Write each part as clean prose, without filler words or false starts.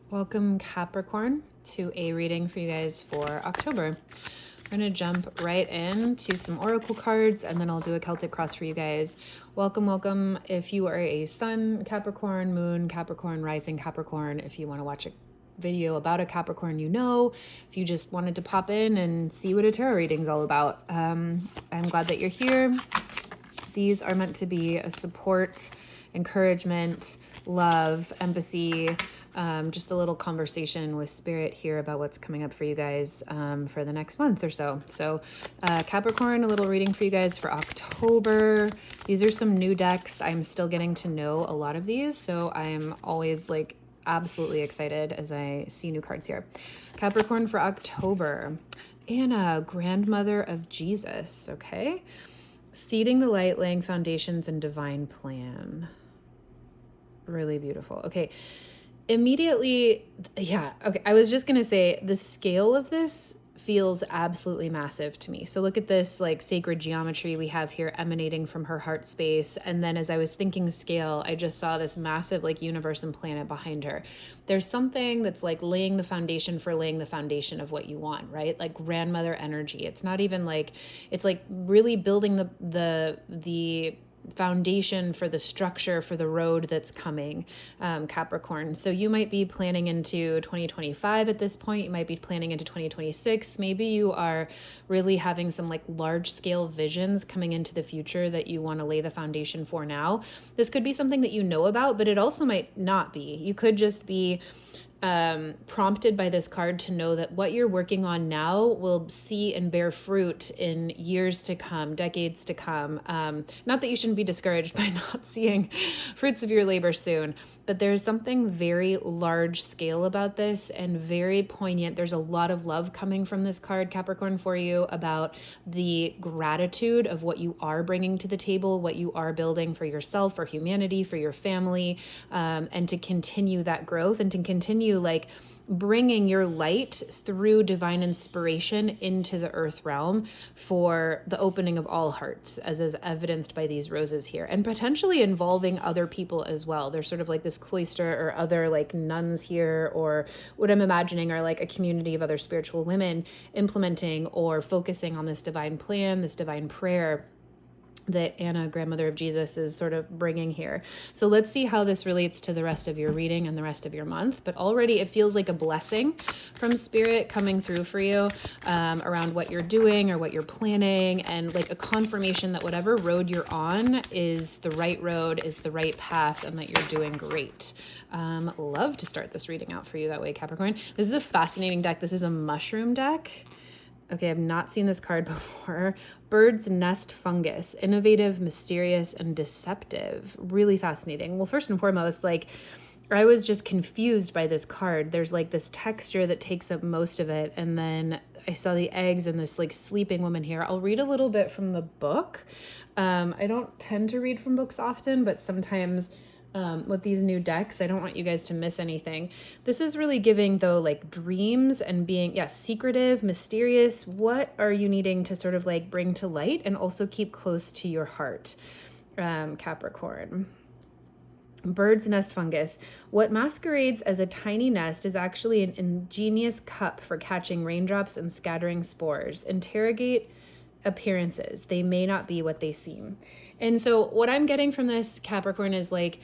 Welcome, Capricorn, to a reading for you guys for October. We're going to jump right into some oracle cards, and then I'll do a Celtic cross for you guys. Welcome, welcome. If you are a Sun Capricorn, Moon Capricorn, Rising Capricorn, if you want to watch a video about a Capricorn if you just wanted to pop in and see what a tarot reading's all about, I'm glad that you're here. These are meant to be a support, encouragement, love, empathy, just a little conversation with spirit here about what's coming up for you guys for the next month or so. So Capricorn, a little reading for you guys for October. These are some new decks. I'm still getting to know a lot of these, so I'm always like absolutely excited as I see new cards here. Capricorn for October. Anna, grandmother of Jesus, okay? Seeding the light, laying foundations, and divine plan. Really beautiful. Okay. Immediately, yeah. Okay. I was just going to say the scale of this feels absolutely massive to me. So look at this like sacred geometry we have here emanating from her heart space. And then as I was thinking scale, I just saw this massive like universe and planet behind her. There's something that's like laying the foundation for laying the foundation of what you want, right? Like grandmother energy. It's not even like, it's like really building the foundation for the structure for the road that's coming, Capricorn. So you might be planning into 2025 at this point. You might be planning into 2026. Maybe you are really having some like large scale visions coming into the future that you want to lay the foundation for now. This could be something that you know about, but it also might not be. You could just be prompted by this card to know that what you're working on now will see and bear fruit in years to come, decades to come. Not that you shouldn't be discouraged by not seeing fruits of your labor soon, but there's something very large scale about this and very poignant. There's a lot of love coming from this card, Capricorn, for you about the gratitude of what you are bringing to the table, what you are building for yourself, for humanity, for your family, and to continue that growth and to continue like bringing your light through divine inspiration into the earth realm for the opening of all hearts, as is evidenced by these roses here, and potentially involving other people as well. There's sort of like this cloister or other like nuns here, or what I'm imagining are like a community of other spiritual women implementing or focusing on this divine plan, this divine prayer that Anna, grandmother of Jesus, is sort of bringing here. So let's see how this relates to the rest of your reading and the rest of your month. But already it feels like a blessing from spirit coming through for you around what you're doing or what you're planning, and like a confirmation that whatever road you're on is the right road, is the right path, and that you're doing great. Love to start this reading out for you that way, Capricorn. This is a fascinating deck. This is a mushroom deck. Okay, I've not seen this card before. Bird's nest fungus, innovative, mysterious, and deceptive. Really fascinating. Well, first and foremost, like I was just confused by this card. There's like this texture that takes up most of it. And then I saw the eggs and this like sleeping woman here. I'll read a little bit from the book. I don't tend to read from books often, but sometimes with these new decks, I don't want you guys to miss anything. This is really giving though like dreams and being secretive, mysterious. What are you needing to sort of like bring to light and also keep close to your heart, Capricorn? Bird's nest fungus. What masquerades as a tiny nest is actually an ingenious cup for catching raindrops and scattering spores. Interrogate appearances. They may not be what they seem. And so what I'm getting from this, Capricorn, is like,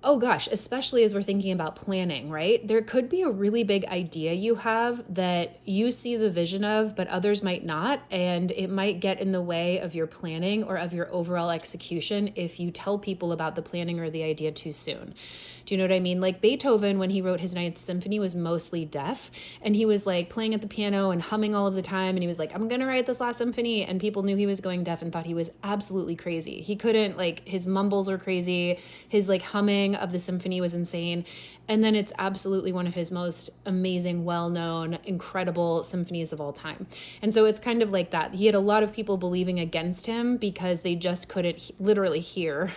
oh gosh, especially as we're thinking about planning, right? There could be a really big idea you have that you see the vision of, but others might not. And it might get in the way of your planning or of your overall execution if you tell people about the planning or the idea too soon. Do you know what I mean? Like Beethoven, when he wrote his Ninth Symphony, was mostly deaf, and he was like playing at the piano and humming all of the time. And he was like, I'm going to write this last symphony. And people knew he was going deaf and thought he was absolutely crazy. He couldn't, like, his mumbles were crazy. His like humming of the symphony was insane. And then it's absolutely one of his most amazing, well-known, incredible symphonies of all time. And so it's kind of like that. He had a lot of people believing against him because they just couldn't literally hear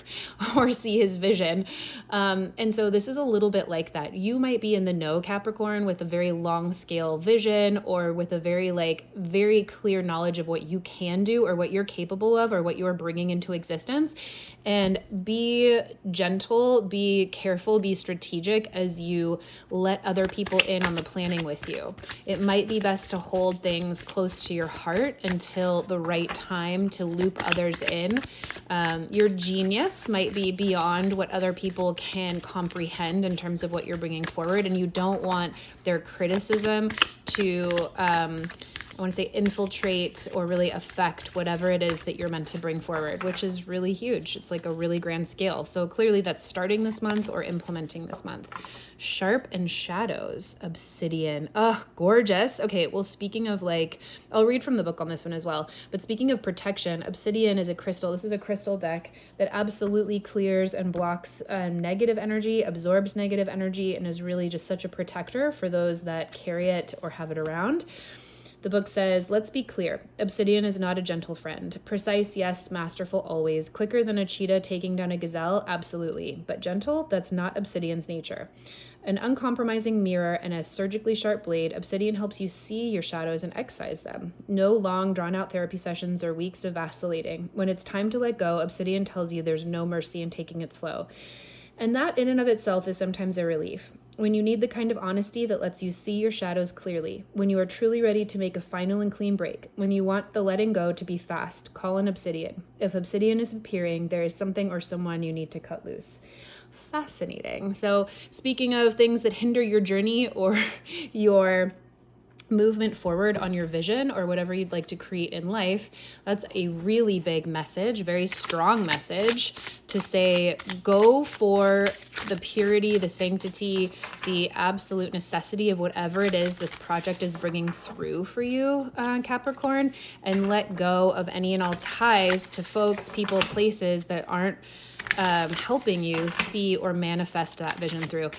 or see his vision. And so this is a little bit like that. You might be in the know, Capricorn, with a very long scale vision or with a very clear knowledge of what you can do or what you're capable of or what you're bringing into existence. And be gentle, be be careful, be strategic as you let other people in on the planning with you. It might be best to hold things close to your heart until the right time to loop others in. Your genius might be beyond what other people can comprehend in terms of what you're bringing forward, and you don't want their criticism to I want to say infiltrate or really affect whatever it is that you're meant to bring forward, which is really huge. It's like a really grand scale. So clearly that's starting this month or implementing this month. Sharp and shadows, obsidian. Oh, gorgeous. Okay, well, speaking of like, I'll read from the book on this one as well. But speaking of protection, obsidian is a crystal. This is a crystal deck that absolutely clears and blocks negative energy, absorbs negative energy, and is really just such a protector for those that carry it or have it around. The book says, let's be clear. Obsidian is not a gentle friend. Precise, yes. Masterful, always. Quicker than a cheetah taking down a gazelle, absolutely. But gentle, that's not obsidian's nature. An uncompromising mirror and a surgically sharp blade, obsidian helps you see your shadows and excise them. No long, drawn-out therapy sessions or weeks of vacillating. When it's time to let go, obsidian tells you there's no mercy in taking it slow. And that in and of itself is sometimes a relief. When you need the kind of honesty that lets you see your shadows clearly, when you are truly ready to make a final and clean break, when you want the letting go to be fast, call on obsidian. If obsidian is appearing, there is something or someone you need to cut loose. Fascinating. So speaking of things that hinder your journey or your movement forward on your vision or whatever you'd like to create in life, that's a really big message, very strong message to say, go for the purity, the sanctity, the absolute necessity of whatever it is this project is bringing through for you, Capricorn, and let go of any and all ties to folks, people, places that aren't helping you see or manifest that vision through.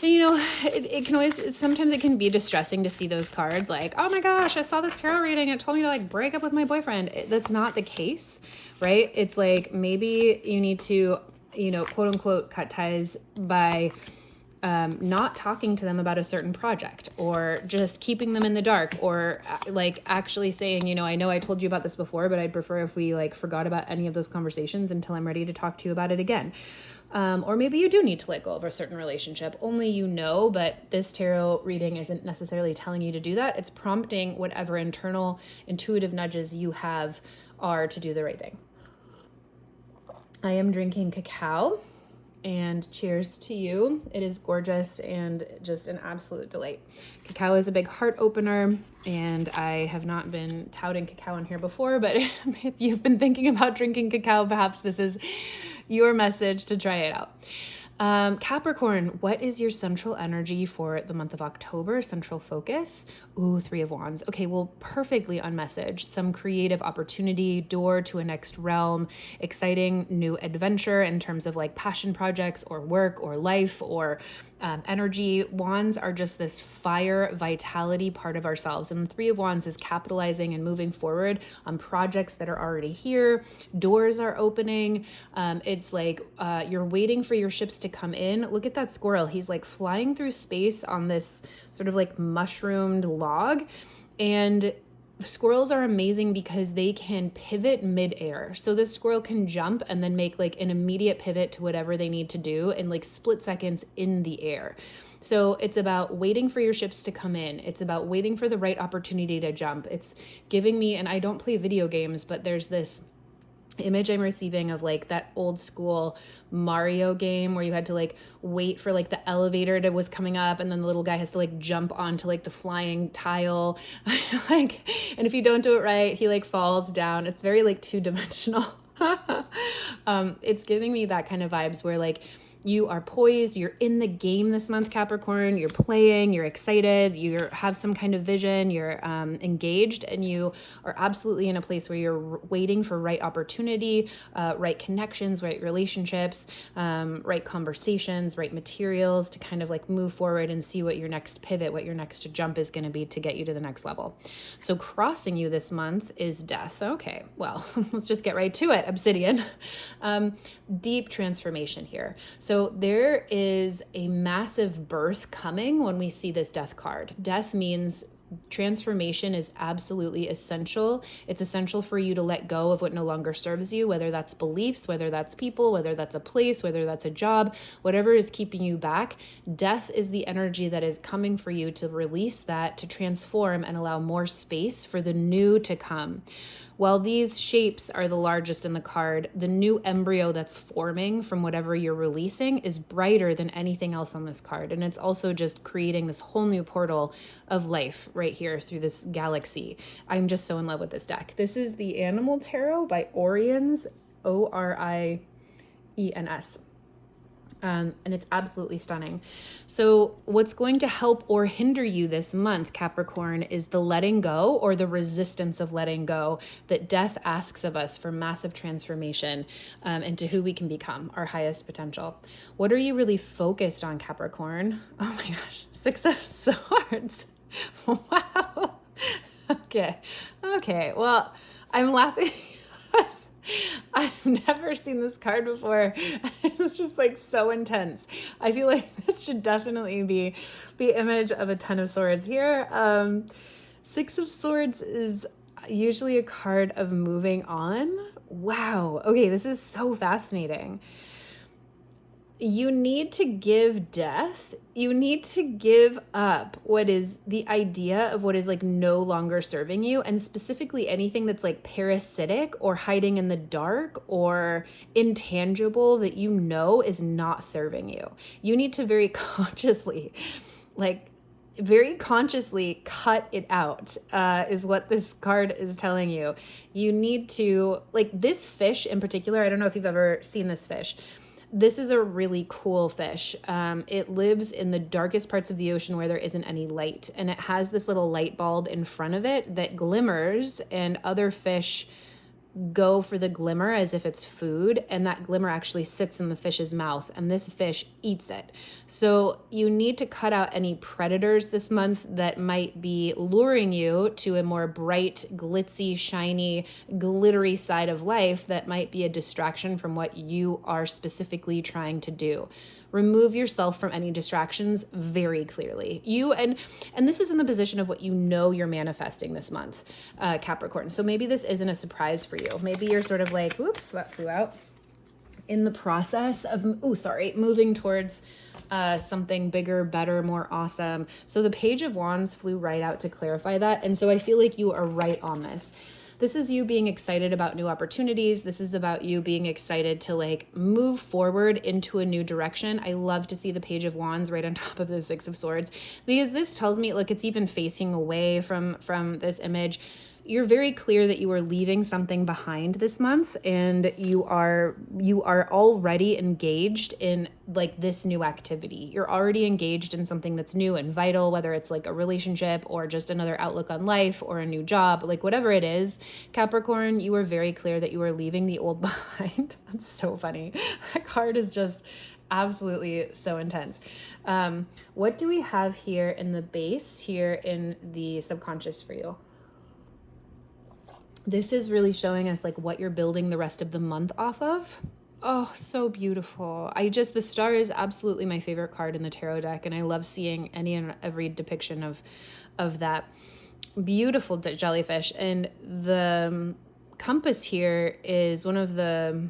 And, you know, it can always, sometimes it can be distressing to see those cards like, oh my gosh, I saw this tarot reading. It told me to like break up with my boyfriend. That's not the case, right? It's like, maybe you need to, you know, quote unquote, cut ties by not talking to them about a certain project, or just keeping them in the dark, or like actually saying, you know I told you about this before, but I'd prefer if we like forgot about any of those conversations until I'm ready to talk to you about it again. Or maybe you do need to let go of a certain relationship, only you know, but this tarot reading isn't necessarily telling you to do that. It's prompting whatever internal intuitive nudges you have are to do the right thing. I am drinking cacao, and cheers to you. It is gorgeous and just an absolute delight. Cacao is a big heart opener, and I have not been touting cacao in here before, but if you've been thinking about drinking cacao, perhaps this is your message to try it out. Capricorn, what is your central energy for the month of October? Central focus? Ooh, 3 of Wands. Okay, well, perfectly on message. Some creative opportunity, door to a next realm, exciting new adventure in terms of like passion projects or work or life or energy. Wands are just this fire vitality part of ourselves. And 3 of Wands is capitalizing and moving forward on projects that are already here. Doors are opening. It's like you're waiting for your ships to come in. Look at that squirrel. He's like flying through space on this sort of like mushroomed log. And squirrels are amazing because they can pivot midair. So this squirrel can jump and then make like an immediate pivot to whatever they need to do in like split seconds in the air. So it's about waiting for your ships to come in. It's about waiting for the right opportunity to jump. It's giving me, and I don't play video games, but there's this image I'm receiving of like that old school Mario game where you had to like wait for like the elevator that was coming up, and then the little guy has to like jump onto like the flying tile. Like, and if you don't do it right, he like falls down. It's very like 2-dimensional. It's giving me that kind of vibes where like you are poised, you're in the game this month, Capricorn, you're playing, you're excited, you have some kind of vision, you're engaged, and you are absolutely in a place where you're waiting for right opportunity, right connections, right relationships, right conversations, right materials to kind of like move forward and see what your next pivot, what your next jump is going to be to get you to the next level. So crossing you this month is death. Okay, well, let's just get right to it. Obsidian. Deep transformation here. So there is a massive birth coming when we see this death card. Death means Transformation is absolutely essential. It's essential for you to let go of what no longer serves you, whether that's beliefs, whether that's people, whether that's a place, whether that's a job, whatever is keeping you back. Death is the energy that is coming for you to release that, to transform and allow more space for the new to come. While these shapes are the largest in the card, the new embryo that's forming from whatever you're releasing is brighter than anything else on this card. And it's also just creating this whole new portal of life right here through this galaxy. I'm just so in love with this deck. This is the Animal Tarot by Oriens, Oriens. And it's absolutely stunning. So what's going to help or hinder you this month, Capricorn, is the letting go or the resistance of letting go that death asks of us for massive transformation into who we can become, our highest potential. What are you really focused on, Capricorn? Oh my gosh, 6 of Swords. Wow. Okay. Well, I'm laughing. I've never seen this card before. It's just like so intense. I feel like this should definitely be the image of a 10 of Swords here. 6 of Swords is usually a card of moving on. Wow. Okay, this is so fascinating. You need to give death. You need to give up what is the idea of what is like no longer serving you, and specifically anything that's like parasitic or hiding in the dark or intangible that you know is not serving you. You need to very consciously cut it out, is what this card is telling you. You need to, like this fish in particular, I don't know if you've ever seen this fish. This is a really cool fish. It lives in the darkest parts of the ocean where there isn't any light. And it has this little light bulb in front of it that glimmers, and other fish go for the glimmer as if it's food, and that glimmer actually sits in the fish's mouth, and this fish eats it. So you need to cut out any predators this month that might be luring you to a more bright, glitzy, shiny, glittery side of life that might be a distraction from what you are specifically trying to do. Remove yourself from any distractions very clearly. And this is in the position of what you know you're manifesting this month, Capricorn. So maybe this isn't a surprise for you. Maybe you're sort of like, oops, that flew out. In the process of, moving towards something bigger, better, more awesome. So the Page of Wands flew right out to clarify that. And so I feel like you are right on this. This is you being excited about new opportunities. This is about you being excited to like move forward into a new direction. I love to see the Page of Wands right on top of the 6 of Swords, because this tells me, look, it's even facing away from this image. You're very clear that you are leaving something behind this month, and you are already engaged in like this new activity. You're already engaged in something that's new and vital, whether it's like a relationship or just another outlook on life or a new job, like whatever it is, Capricorn, you are very clear that you are leaving the old behind. That's so funny. That card is just absolutely so intense. What do we have here in the base, here in the subconscious for you? This is really showing us like what you're building the rest of the month off of. Oh, so beautiful. The star is absolutely my favorite card in the tarot deck, and I love seeing any and every depiction of that beautiful jellyfish. And the compass here is one of the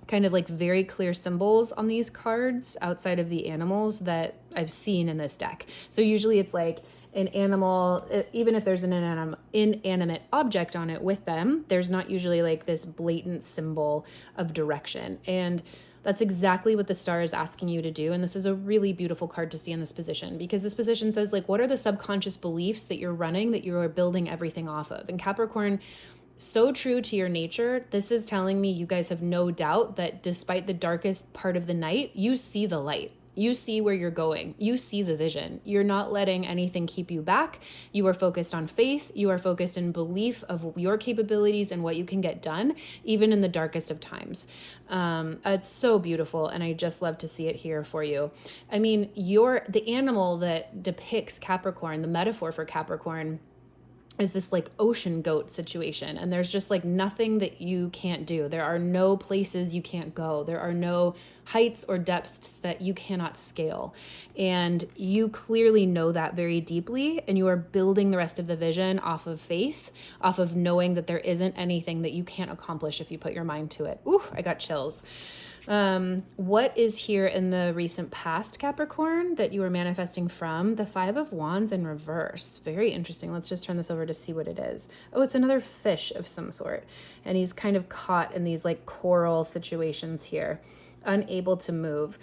kind of like very clear symbols on these cards outside of the animals that I've seen in this deck. So usually it's like an animal, even if there's an inanimate object on it with them, there's not usually like this blatant symbol of direction. And that's exactly what the star is asking you to do. And this is a really beautiful card to see in this position, because this position says like, what are the subconscious beliefs that you're running, that you are building everything off of? And Capricorn, so true to your nature, this is telling me you guys have no doubt that despite the darkest part of the night, you see the light. You see where you're going. You see the vision. You're not letting anything keep you back. You are focused on faith. You are focused in belief of your capabilities and what you can get done, even in the darkest of times. It's so beautiful, and I just love to see it here for you. I mean, the animal that depicts Capricorn, the metaphor for Capricorn, is this like ocean goat situation, and there's just like nothing that you can't do. There are no places you can't go. There are no heights or depths that you cannot scale. And you clearly know that very deeply, and you are building the rest of the vision off of faith, off of knowing that there isn't anything that you can't accomplish if you put your mind to it. Ooh, I got chills. What is here in the recent past, Capricorn, that you were manifesting from? The Five of Wands in reverse. Very interesting. Let's just turn this over to see what it is. Oh, it's another fish of some sort. And he's kind of caught in these like coral situations here, unable to move.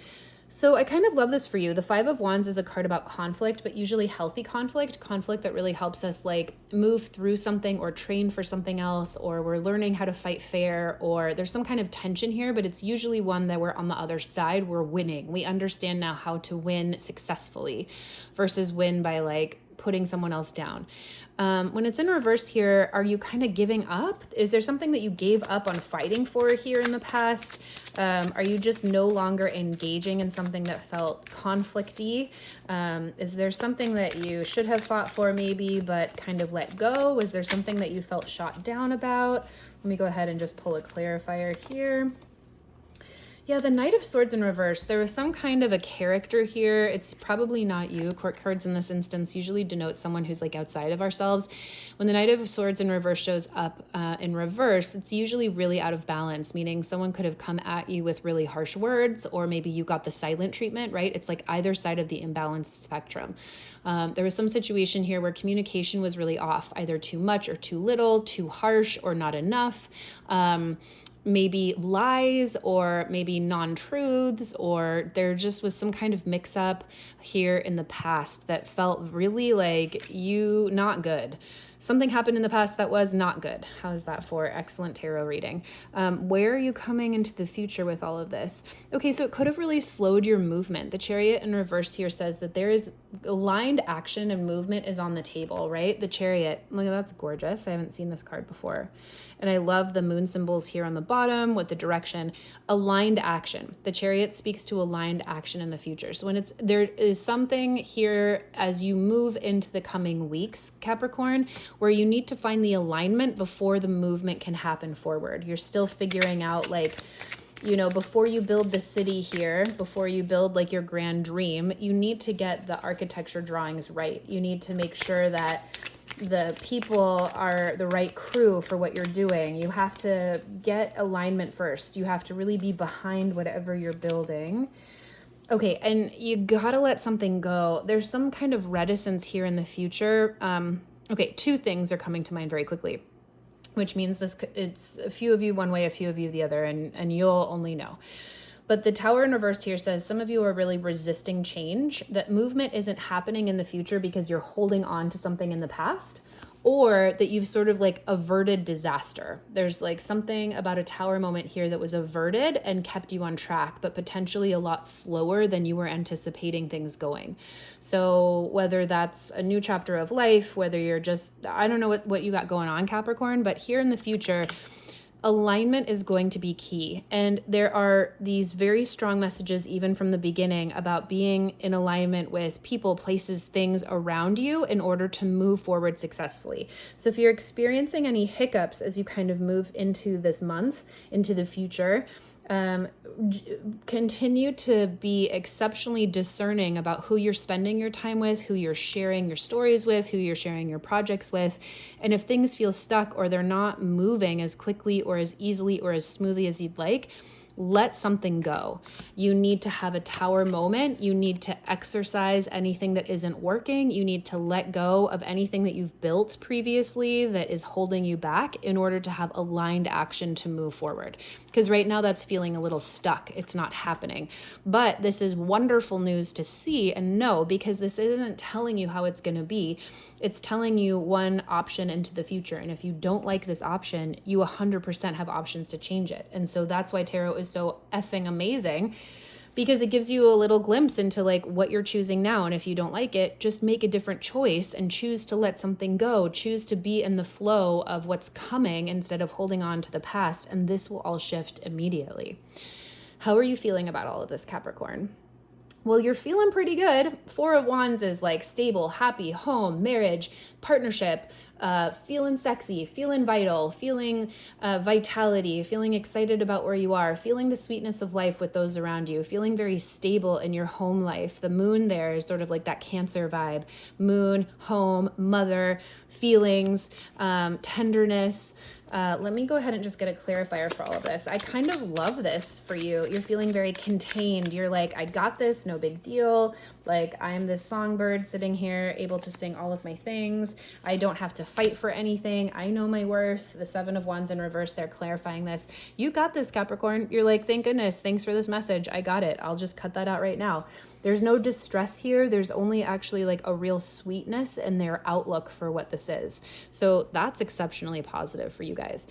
So I kind of love this for you. The Five of Wands is a card about conflict, but usually healthy conflict that really helps us like move through something or train for something else, or we're learning how to fight fair, or there's some kind of tension here, but it's usually one that we're on the other side, we're winning. We understand now how to win successfully versus win by like putting someone else down. When it's in reverse here, are you kind of giving up? Is there something that you gave up on fighting for here in the past? Are you just no longer engaging in something that felt conflicty? Is there something that you should have fought for maybe, but kind of let go? Was there something that you felt shot down about? Let me go ahead and just pull a clarifier here. Yeah, the Knight of Swords in reverse. There was some kind of a character here. It's probably not you. Court cards in this instance usually denote someone who's like outside of ourselves. When the Knight of Swords in reverse shows up in reverse, it's usually really out of balance, meaning someone could have come at you with really harsh words, or maybe you got the silent treatment, right? It's like either side of the imbalanced spectrum. There was some situation here where communication was really off, either too much or too little, too harsh or not enough. Maybe lies, or maybe non-truths, or there just was some kind of mix-up here in the past that felt really like you not good. Something happened in the past that was not good. How is that for excellent tarot reading? Where are you coming into the future with all of this? Okay, so it could have really slowed your movement. The Chariot in reverse here says that there is aligned action and movement is on the table, right? The Chariot, look, that's gorgeous. I haven't seen this card before. And I love the moon symbols here on the bottom with the direction. Aligned action. The Chariot speaks to aligned action in the future. So when there is something here as you move into the coming weeks, Capricorn, where you need to find the alignment before the movement can happen forward. You're still figuring out, like, you know, before you build the city here, before you build like your grand dream, you need to get the architecture drawings right. You need to make sure that the people are the right crew for what you're doing. You have to get alignment first. You have to really be behind whatever you're building. Okay, and you gotta let something go. There's some kind of reticence here in the future. Okay, two things are coming to mind very quickly, which means it's a few of you one way, a few of you the other, and you'll only know. But the Tower in reverse here says some of you are really resisting change, that movement isn't happening in the future because you're holding on to something in the past, or that you've sort of like averted disaster. There's like something about a Tower moment here that was averted and kept you on track, but potentially a lot slower than you were anticipating things going. So whether that's a new chapter of life, whether you're just, I don't know what you got going on, Capricorn, but here in the future, alignment is going to be key. And there are these very strong messages, even from the beginning, about being in alignment with people, places, things around you in order to move forward successfully. So if you're experiencing any hiccups as you kind of move into this month, into the future, continue to be exceptionally discerning about who you're spending your time with, who you're sharing your stories with, who you're sharing your projects with. And if things feel stuck or they're not moving as quickly or as easily or as smoothly as you'd like, let something go. You need to have a Tower moment. You need to exercise anything that isn't working. You need to let go of anything that you've built previously that is holding you back in order to have aligned action to move forward. Because right now that's feeling a little stuck. It's not happening. But this is wonderful news to see and know, because this isn't telling you how it's going to be. It's telling you one option into the future. And if you don't like this option, you 100% have options to change it. And so that's why tarot is so effing amazing, because it gives you a little glimpse into like what you're choosing now. And if you don't like it, just make a different choice and choose to let something go. Choose to be in the flow of what's coming instead of holding on to the past. And this will all shift immediately. How are you feeling about all of this, Capricorn? Well, you're feeling pretty good. Four of Wands is like stable, happy, home, marriage, partnership, feeling sexy, feeling vital, feeling vitality, feeling excited about where you are, feeling the sweetness of life with those around you, feeling very stable in your home life. The moon there is sort of like that Cancer vibe. Moon, home, mother, feelings, tenderness. Let me go ahead and just get a clarifier for all of this. I kind of love this for you. You're feeling very contained. You're like, I got this, no big deal. Like, I'm this songbird sitting here able to sing all of my things. I don't have to fight for anything. I know my worth. The Seven of Wands in reverse, they're clarifying this. You got this, Capricorn. You're like, thank goodness. Thanks for this message. I got it. I'll just cut that out right now. There's no distress here. There's only actually like a real sweetness in their outlook for what this is. So that's exceptionally positive for you guys.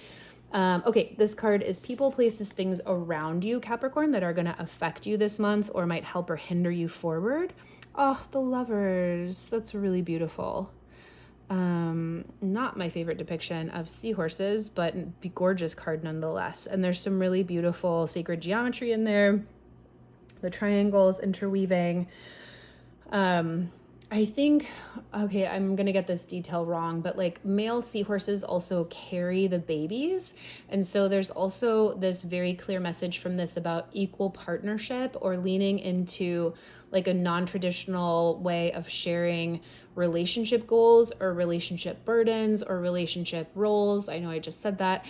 Okay, this card is people, places, things around you, Capricorn, that are going to affect you this month or might help or hinder you forward. Oh, the Lovers. That's really beautiful. Not my favorite depiction of seahorses, but gorgeous card nonetheless. And there's some really beautiful sacred geometry in there. The triangles interweaving. I think, okay, I'm going to get this detail wrong, but like male seahorses also carry the babies. And so there's also this very clear message from this about equal partnership or leaning into like a non-traditional way of sharing relationship goals or relationship burdens or relationship roles. I know I just said that.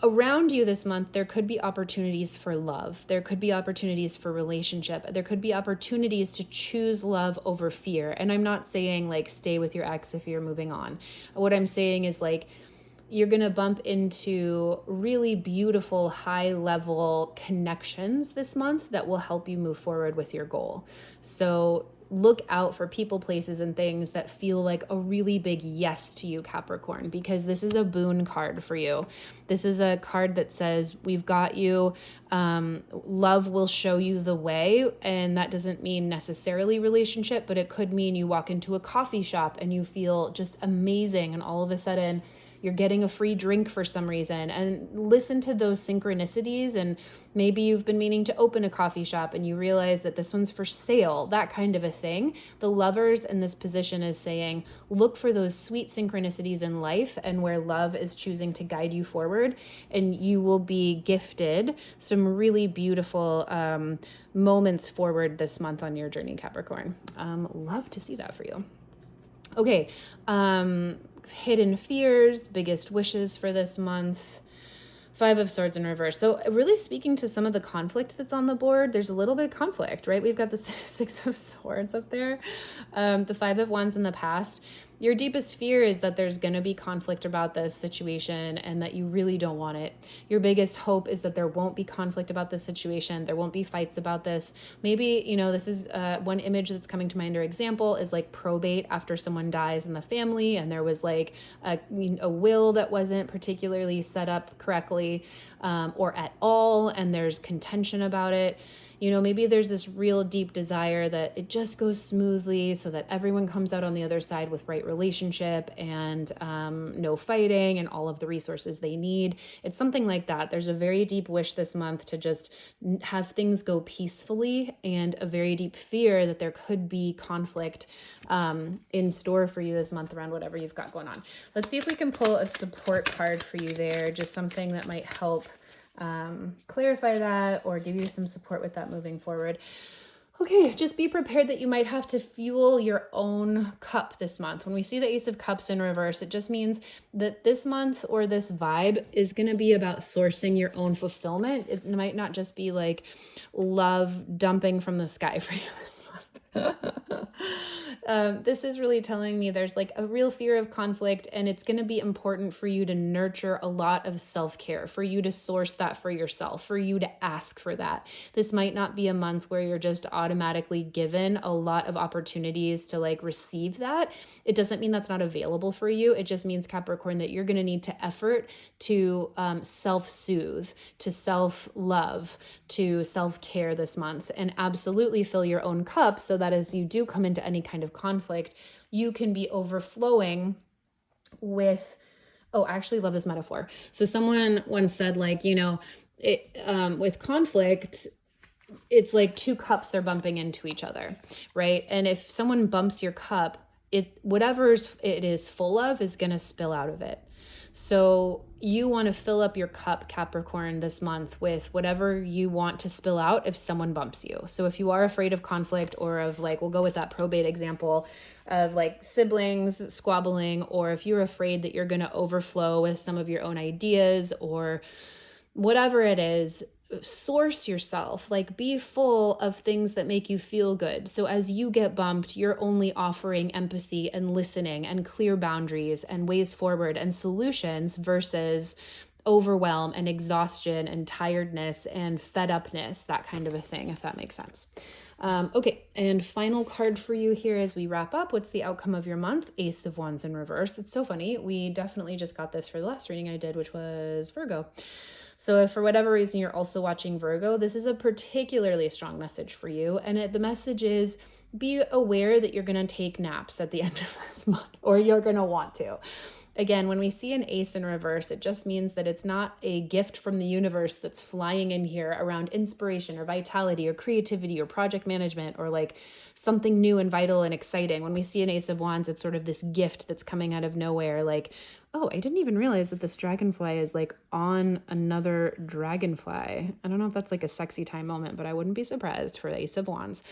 Around you this month, there could be opportunities for love. There could be opportunities for relationship. There could be opportunities to choose love over fear. And I'm not saying like stay with your ex if you're moving on. What I'm saying is like you're going to bump into really beautiful high level connections this month that will help you move forward with your goal. So look out for people, places, and things that feel like a really big yes to you, Capricorn, because this is a boon card for you. This is a card that says, we've got you. Love will show you the way. And that doesn't mean necessarily relationship, but it could mean you walk into a coffee shop and you feel just amazing. And all of a sudden, you're getting a free drink for some reason. And listen to those synchronicities. And maybe you've been meaning to open a coffee shop and you realize that this one's for sale, that kind of a thing. The Lovers in this position is saying, look for those sweet synchronicities in life and where love is choosing to guide you forward. And you will be gifted some really beautiful moments forward this month on your journey, Capricorn. Love to see that for you. Okay. Hidden fears, biggest wishes for this month. Five of Swords in reverse. So really speaking to some of the conflict that's on the board, there's a little bit of conflict, right? We've got the Six of Swords up there. The Five of Wands in the past. Your deepest fear is that there's going to be conflict about this situation and that you really don't want it. Your biggest hope is that there won't be conflict about this situation. There won't be fights about this. Maybe, this is one image that's coming to mind or example is like probate after someone dies in the family and there was like a will that wasn't particularly set up correctly or at all, and there's contention about it. Maybe there's this real deep desire that it just goes smoothly so that everyone comes out on the other side with right relationship and no fighting and all of the resources they need. It's something like that. There's a very deep wish this month to just have things go peacefully and a very deep fear that there could be conflict in store for you this month around whatever you've got going on. Let's see if we can pull a support card for you there, just something that might help clarify that or give you some support with that moving forward. Okay, just be prepared that you might have to fuel your own cup this month. When we see the Ace of Cups in reverse, it just means that this month or this vibe is going to be about sourcing your own fulfillment. It might not just be like love dumping from the sky for you this month. This is really telling me there's like a real fear of conflict, and it's going to be important for you to nurture a lot of self-care, for you to source that for yourself, for you to ask for that. This might not be a month where you're just automatically given a lot of opportunities to like receive that. It doesn't mean that's not available for you. It just means, Capricorn, that you're going to need to effort to self-soothe, to self-love, to self-care this month, and absolutely fill your own cup so that as you do come into any kind of conflict, you can be overflowing with, I actually love this metaphor. So someone once said, like, with conflict, it's like two cups are bumping into each other, right? And if someone bumps your cup, whatever it is full of is going to spill out of it. So you want to fill up your cup, Capricorn, this month with whatever you want to spill out if someone bumps you. So if you are afraid of conflict, or of like, we'll go with that probate example of like siblings squabbling, or if you're afraid that you're going to overflow with some of your own ideas, or whatever it is, source yourself, like be full of things that make you feel good. So as you get bumped, you're only offering empathy and listening and clear boundaries and ways forward and solutions, versus overwhelm and exhaustion and tiredness and fed upness, that kind of a thing, if that makes sense. Okay, and final card for you here as we wrap up. What's the outcome of your month? Ace of Wands in reverse. It's so funny. We definitely just got this for the last reading I did, which was Virgo. So if for whatever reason you're also watching Virgo, this is a particularly strong message for you. And the message is, be aware that you're going to take naps at the end of this month, or you're going to want to. Again, when we see an ace in reverse, it just means that it's not a gift from the universe that's flying in here around inspiration or vitality or creativity or project management, or like something new and vital and exciting. When we see an ace of wands, it's sort of this gift that's coming out of nowhere, like, oh, I didn't even realize that this dragonfly is like on another dragonfly. I don't know if that's like a sexy time moment, but I wouldn't be surprised for the Ace of Wands.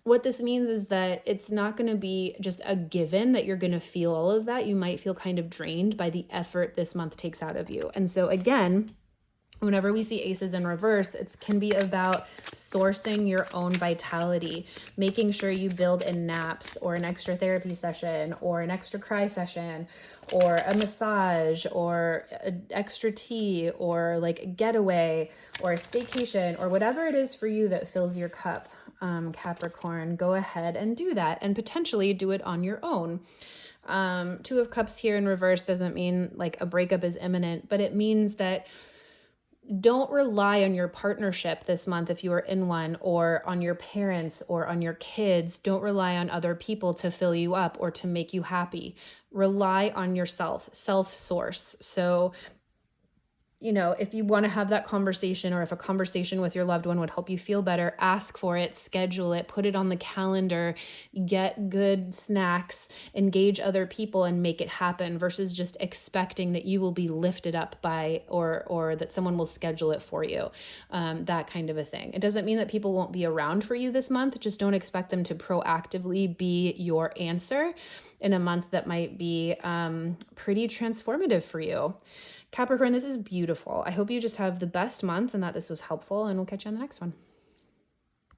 What this means is that it's not going to be just a given that you're going to feel all of that. You might feel kind of drained by the effort this month takes out of you. And so again, whenever we see aces in reverse, it can be about sourcing your own vitality, making sure you build in naps, or an extra therapy session, or an extra cry session, or a massage, or an extra tea, or like a getaway, or a staycation, or whatever it is for you that fills your cup. Capricorn, go ahead and do that, and potentially do it on your own. Two of Cups here in reverse doesn't mean like a breakup is imminent, but it means that don't rely on your partnership this month if you are in one, or on your parents or on your kids. Don't rely on other people to fill you up or to make you happy. Rely on yourself, self-source. So if you want to have that conversation, or if a conversation with your loved one would help you feel better, ask for it, schedule it, put it on the calendar, get good snacks, engage other people, and make it happen, versus just expecting that you will be lifted up by, or that someone will schedule it for you. That kind of a thing. It doesn't mean that people won't be around for you this month. Just don't expect them to proactively be your answer in a month that might be pretty transformative for you. Capricorn, this is beautiful. I hope you just have the best month and that this was helpful, and we'll catch you on the next one.